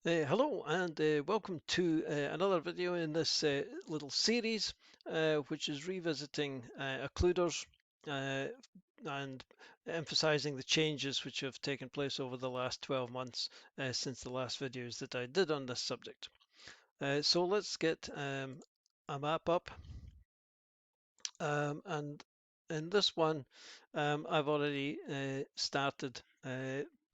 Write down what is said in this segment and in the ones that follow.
Hello and welcome to another video in this little series which is revisiting occluders uh, and emphasizing the changes which have taken place over the last 12 months since the last videos that I did on this subject. So let's get a map up, and in this one I've already started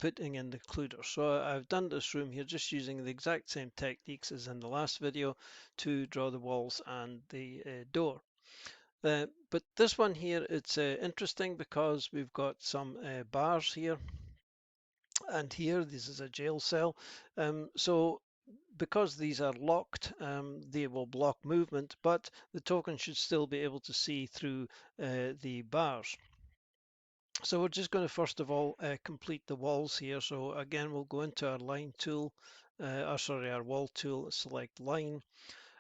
putting in the occluder. So I've done this room here just using the exact same techniques as in the last video to draw the walls and the door. But this one here, it's interesting because we've got some bars here and here. This is a jail cell. So because these are locked, they will block movement, but the token should still be able to see through the bars. So we're just going to first of all complete the walls here. So again, we'll go into our line tool, our wall tool, select line.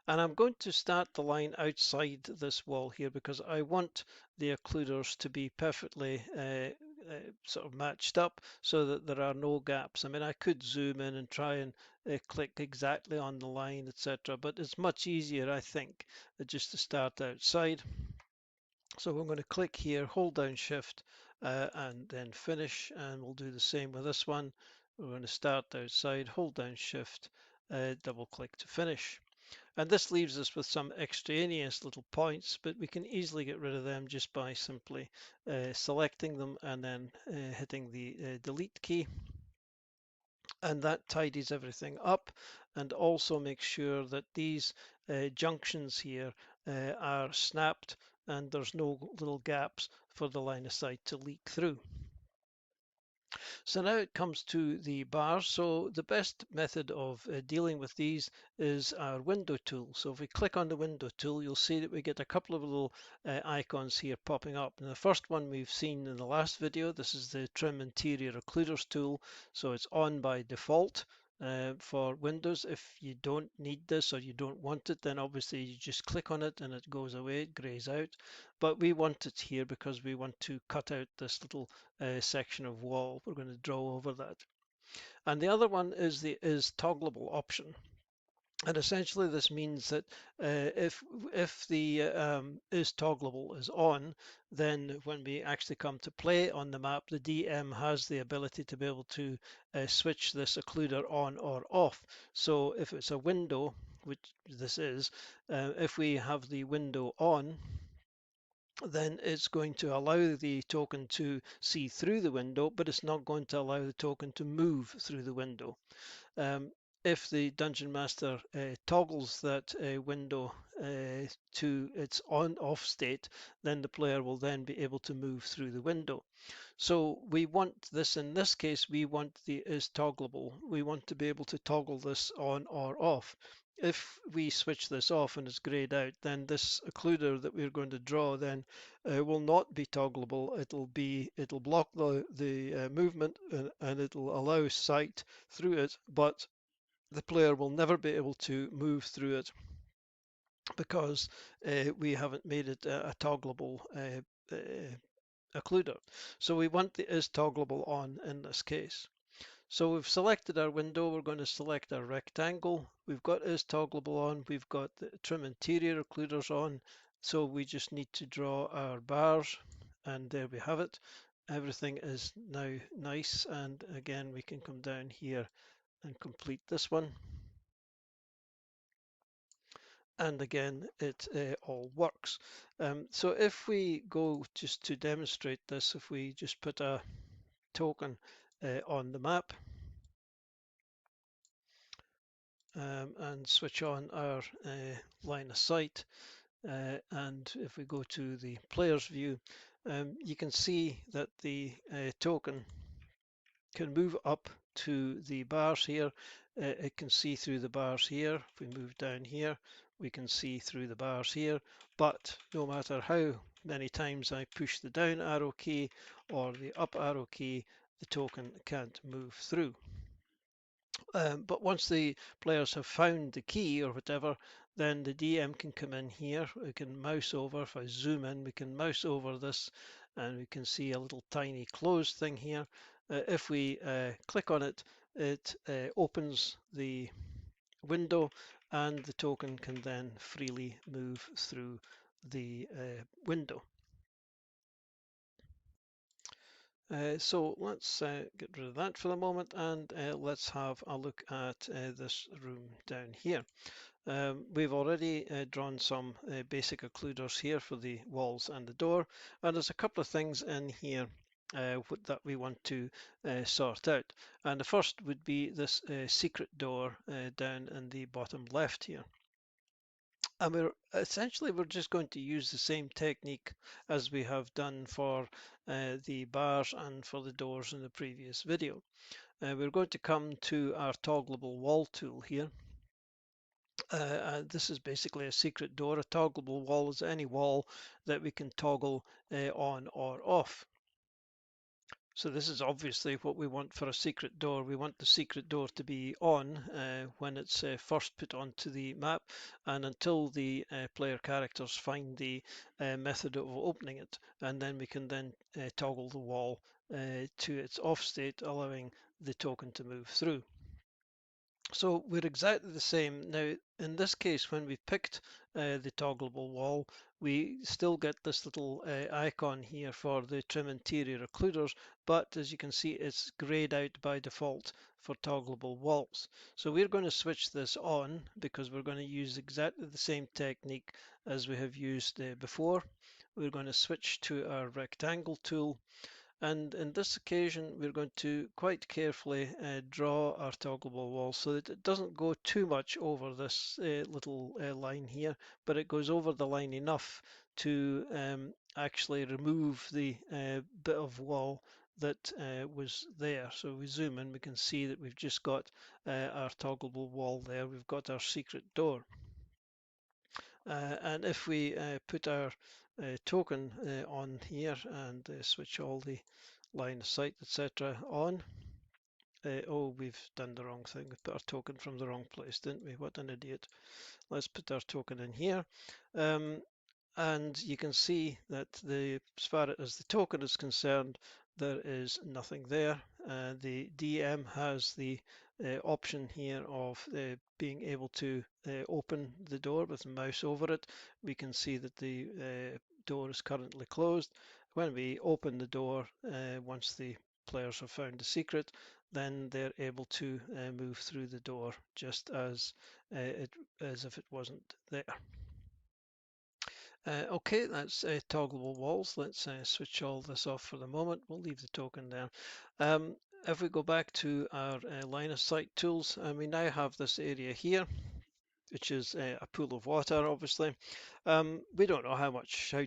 And I'm going to start the line outside this wall here because I want the occluders to be perfectly sort of matched up so that there are no gaps. I mean, I could zoom in and try and click exactly on the line, etc. But it's much easier, I think, just to start outside. So we're going to click here, hold down Shift, and then finish. And we'll do the same with this one. We're going to start outside, hold down Shift, double click to finish. And this leaves us with some extraneous little points, but we can easily get rid of them just by simply selecting them and then hitting the delete key. And that tidies everything up and also makes sure that these junctions here are snapped and there's no little gaps for the line of sight to leak through. So now it comes to the bars. So the best method of dealing with these is our window tool. So if we click on the window tool, you'll see that we get a couple of little icons here popping up. And the first one we've seen in the last video, this is the Trim Interior Occluders tool. So it's on by default. For Windows. If you don't need this or you don't want it, then obviously you just click on it and it goes away, it grays out. But we want it here because we want to cut out this little section of wall. We're going to draw over that. And the other one is the is toggleable option. And essentially this means that if the is toggleable is on, then when we actually come to play on the map, the DM has the ability to be able to switch this occluder on or off. So if it's a window, which this is, if we have the window on, then it's going to allow the token to see through the window, but it's not going to allow the token to move through the window. If the Dungeon Master toggles that window to its on-off state, then the player will then be able to move through the window. So we want this, in this case, we want the is toggleable. We want to be able to toggle this on or off. If we switch this off and it's grayed out, then this occluder that we're going to draw then will not be toggleable. It'll block the movement and it'll allow sight through it, but the player will never be able to move through it because we haven't made it a toggleable occluder. So we want the is toggleable on in this case. So we've selected our window, we're going to select our rectangle. We've got is toggleable on, we've got the trim interior occluders on. So we just need to draw our bars and there we have it. Everything is now nice, and again we can come down here and complete this one. And again it all works. So if we go just to demonstrate this, if we just put a token on the map and switch on our line of sight, and if we go to the player's view, you can see that the token can move up to the bars here. It can see through the bars here. If we move down here, we can see through the bars here, but no matter how many times I push the down arrow key or the up arrow key, the token can't move through. But once the players have found the key or whatever, then the DM can come in here. We can mouse over. If I zoom in, we can mouse over this and we can see a little tiny closed thing here. If we click on it, it opens the window, and the token can then freely move through the window. So let's get rid of that for the moment, and let's have a look at this room down here. We've already drawn some basic occluders here for the walls and the door, and there's a couple of things in here that we want to sort out. And the first would be this secret door down in the bottom left here. And we're just going to use the same technique as we have done for the bars and for the doors in the previous video. We're going to come to our toggleable wall tool here. This is basically a secret door. A toggleable wall is any wall that we can toggle on or off. So this is obviously what we want for a secret door. We want the secret door to be on when it's first put onto the map, and until the player characters find the method of opening it, and then we can then toggle the wall to its off state, allowing the token to move through. So we're exactly the same. Now, in this case, when we picked the toggleable wall, we still get this little icon here for the trim interior occluders, but as you can see, it's grayed out by default for toggleable walls. So we're going to switch this on because we're going to use exactly the same technique as we have used before. We're going to switch to our rectangle tool. And in this occasion, we're going to quite carefully draw our toggleable wall so that it doesn't go too much over this little line here, but it goes over the line enough to actually remove the bit of wall that was there. So we zoom in, we can see that we've just got our toggleable wall there. We've got our secret door. And if we put our token on here and switch all the line of sight, etc. on. Oh, we've done the wrong thing. We put our token from the wrong place, didn't we? What an idiot. Let's put our token in here. And you can see that as far as the token is concerned, there is nothing there. The DM has the option here of being able to open the door with the mouse over it. We can see that the door is currently closed. When we open the door, once the players have found the secret, then they're able to move through the door just as if it wasn't there. Okay, that's toggleable walls. Let's switch all this off for the moment. We'll leave the token there. If we go back to our line of sight tools, we now have this area here, which is a pool of water, obviously. We don't know how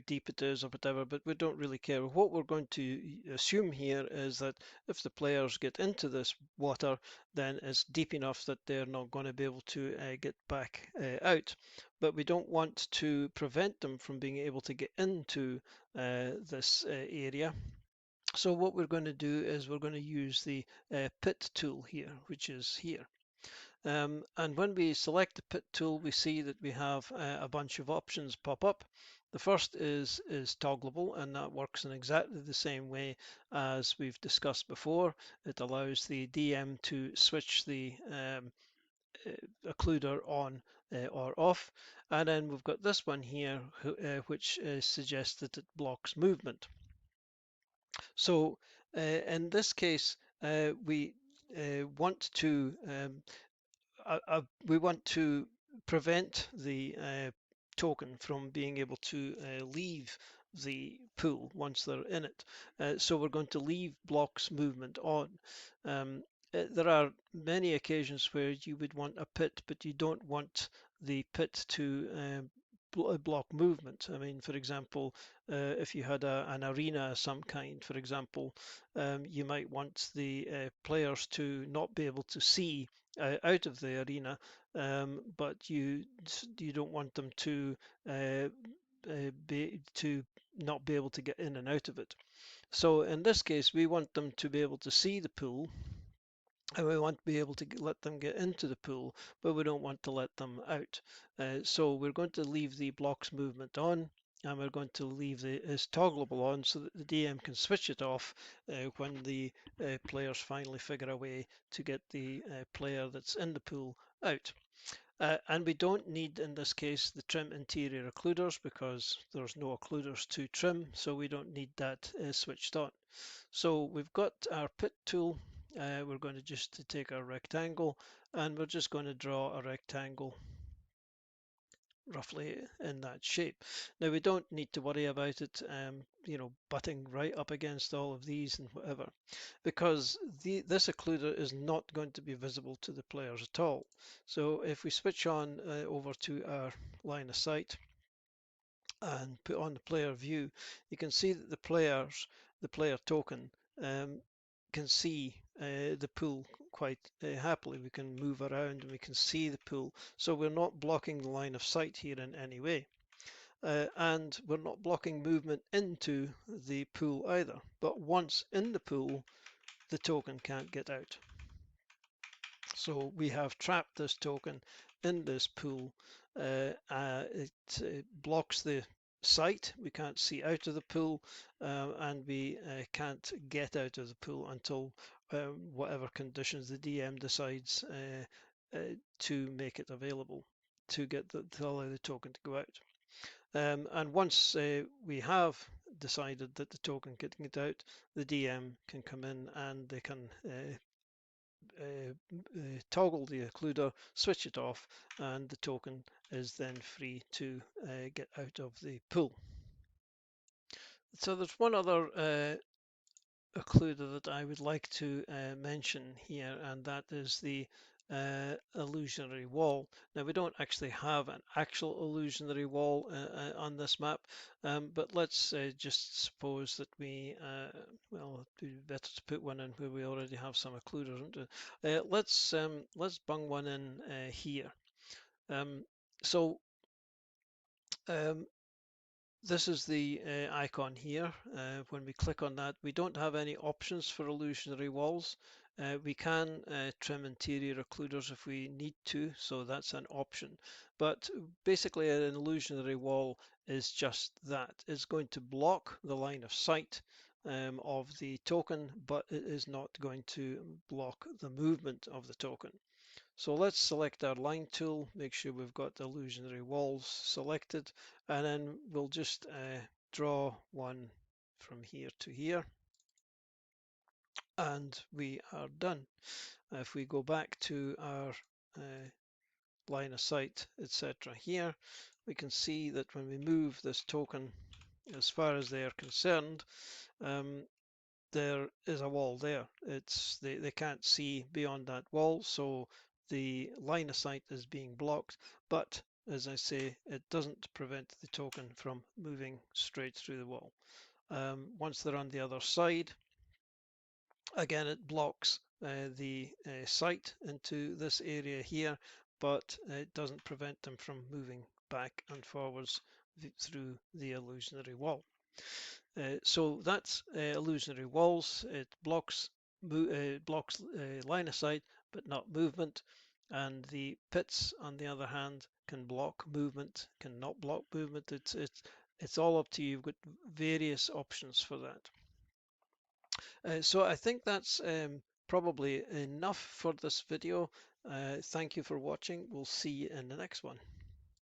deep it is or whatever, but we don't really care. What we're going to assume here is that if the players get into this water, then it's deep enough that they're not going to be able to get back out. But we don't want to prevent them from being able to get into this area. So what we're going to do is we're going to use the pit tool here, which is here. And when we select the pit tool, we see that we have a bunch of options pop up. The first is toggleable, and that works in exactly the same way as we've discussed before. It allows the DM to switch the occluder on or off. And then we've got this one here, which suggests that it blocks movement. So in this case, we want to prevent the token from being able to leave the pool once they're in it. So we're going to leave blocks movement on. There are many occasions where you would want a pit, but you don't want the pit to block movement. I mean, for example, if you had an arena of some kind, for example, you might want the players to not be able to see out of the arena, but you don't want them to not be able to get in and out of it. So in this case, we want them to be able to see the pool, and we want to be able to let them get into the pool, but we don't want to let them out. So we're going to leave the blocks movement on, and we're going to leave this toggleable on so that the DM can switch it off when the players finally figure a way to get the player that's in the pool out. And we don't need, in this case, the trim interior occluders because there's no occluders to trim, so we don't need that switched on. So we've got our pit tool. We're going to just take our rectangle, and we're just going to draw a rectangle roughly in that shape. Now we don't need to worry about it, butting right up against all of these and whatever, because this occluder is not going to be visible to the players at all. So if we switch on over to our line of sight and put on the player view, you can see that the player token can see the pool quite happily. We can move around and we can see the pool, so we're not blocking the line of sight here in any way. And we're not blocking movement into the pool either, but once in the pool the token can't get out. So we have trapped this token in this pool. It blocks the sight. We can't see out of the pool, and we can't get out of the pool until whatever conditions the DM decides to make it available to allow the token to go out. And once we have decided that the token can get out, the DM can come in and they can toggle the occluder, switch it off, and the token is then free to get out of the pool. So there's one other occluder that I would like to mention here, and that is the illusionary wall. Now we don't actually have an actual illusionary wall on this map, but let's just suppose that we, well, it'd be better to put one in where we already have some occluders, isn't it? Let's bung one in here. So this is the icon here. When we click on that, we don't have any options for illusionary walls. We can trim interior occluders if we need to, so that's an option. But basically an illusionary wall is just that. It's going to block the line of sight of the token, but it is not going to block the movement of the token. So let's select our line tool, make sure we've got the illusionary walls selected, and then we'll just draw one from here to here, and we are done. If we go back to our line of sight, etc. here, we can see that when we move this token as far as they are concerned, there is a wall there. They can't see beyond that wall, so the line of sight is being blocked, but as I say, it doesn't prevent the token from moving straight through the wall. Once they're on the other side, again it blocks the sight into this area here, but it doesn't prevent them from moving back and forwards through the illusionary wall. So that's illusionary walls. It blocks line of sight, but not movement. And the pits, on the other hand, can block movement, can not block movement. It's all up to you. You've got various options for that. So I think that's probably enough for this video. Thank you for watching. We'll see you in the next one.